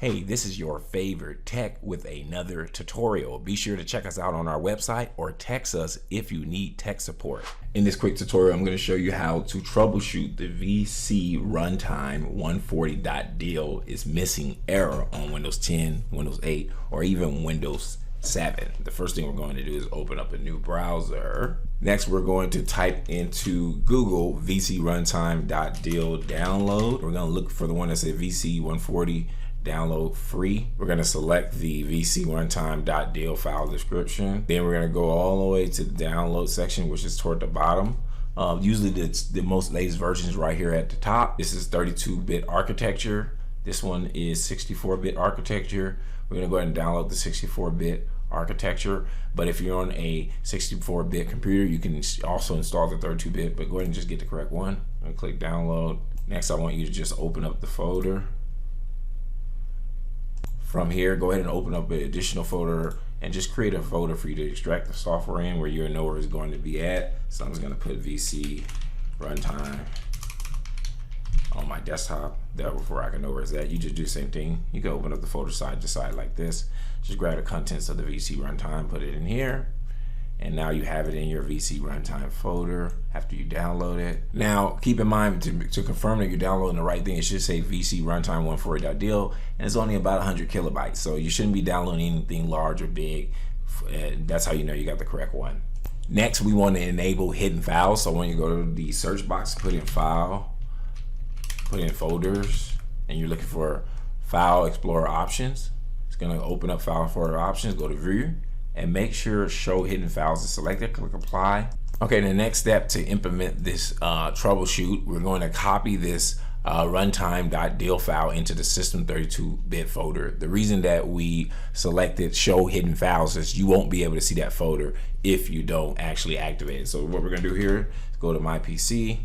Hey, this is your favorite tech with another tutorial. Be sure to check us out on our website or text us if you need tech support. In this quick tutorial, I'm going to show you how to troubleshoot the Vcruntime140 dll is missing error on Windows 10, Windows 8, or even Windows 7. The first thing we're going to do is open up a new browser. Next, we're going to type into Google Vcruntime.dll download. We're going to look for the one that says VC140 download free. We're going to select the vcruntime.dll file description. Then we're going to go all the way to the download section, which is toward the bottom. Usually the most latest version is right here at the top. This is 32-bit architecture. This one is 64-bit architecture. We're going to go ahead and download the 64-bit architecture, but if you're on a 64-bit computer, you can also install the 32-bit, but go ahead and just get the correct one and click download. Next, I want you to just open up the folder. From here, go ahead and open up an additional folder and just create a folder for you to extract the software in where you know where it's going to be at. So I'm just going to put VC runtime on my desktop. That before I can know where it's at. You just do the same thing. You can open up the folder side to side like this. Just grab the contents of the VC runtime, put it in here, and now you have it in your VC runtime folder after you download it. Now keep in mind to confirm that you're downloading the right thing, it should say VC runtime140 dll, and it's only about 100 kilobytes, so you shouldn't be downloading anything large or big, and that's how you know you got the correct one. Next, we want to enable hidden files. So when you go to the search box, put in file, put in folders, and you're looking for file explorer options. It's going to open up file explorer options. Go to view and make sure show hidden files is selected. Click apply. Okay, the next step to implement this troubleshoot, we're going to copy this runtime.dll file into the system 32-bit folder. The reason that we selected show hidden files is you won't be able to see that folder if you don't actually activate it. So what we're going to do here is go to my PC.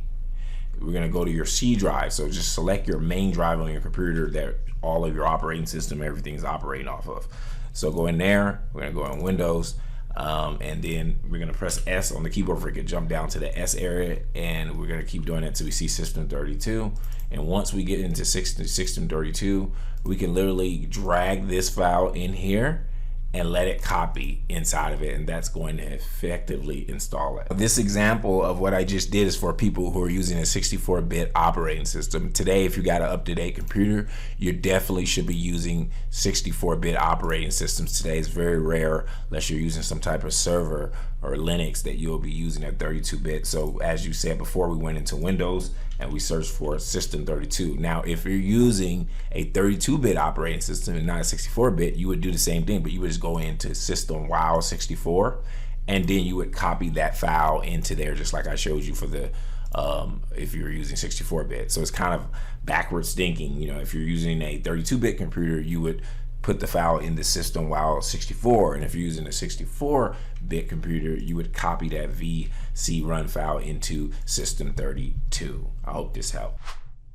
We're going to go to your C drive. So just select your main drive on your computer that all of your operating system, everything is operating off of. So go in there, we're going to go on Windows, and then we're going to press S on the keyboard for it to jump down to the S area, and we're going to keep doing it until we see System 32. And once we get into System 32, we can literally drag this file in here and let it copy inside of it, and that's going to effectively install it. This example of what I just did is for people who are using a 64-bit operating system. Today, if you got an up-to-date computer, you definitely should be using 64-bit operating systems. Today is very rare unless you're using some type of server or Linux that you'll be using at 32-bit. So as you said before, we went into Windows and we searched for System 32. Now, if you're using a 32-bit operating system and not a 64-bit, you would do the same thing, but you would just go into System Wow 64, and then you would copy that file into there, just like I showed you for the if you're using 64-bit. So it's kind of backwards thinking. You know, if you're using a 32-bit computer, you would put the file in the System Wow 64, and if you're using a 64-bit computer, you would copy that VC run file into System 32. I hope this helped.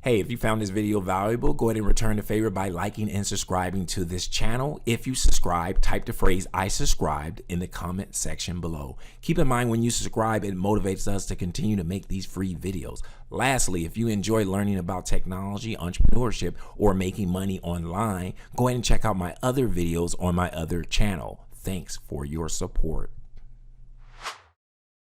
Hey, if you found this video valuable, go ahead and return the favor by liking and subscribing to this channel. If you subscribe, type the phrase "I subscribed" in the comment section below. Keep in mind, when you subscribe, it motivates us to continue to make these free videos. Lastly, if you enjoy learning about technology, entrepreneurship, or making money online, go ahead and check out my other videos on my other channel. Thanks for your support.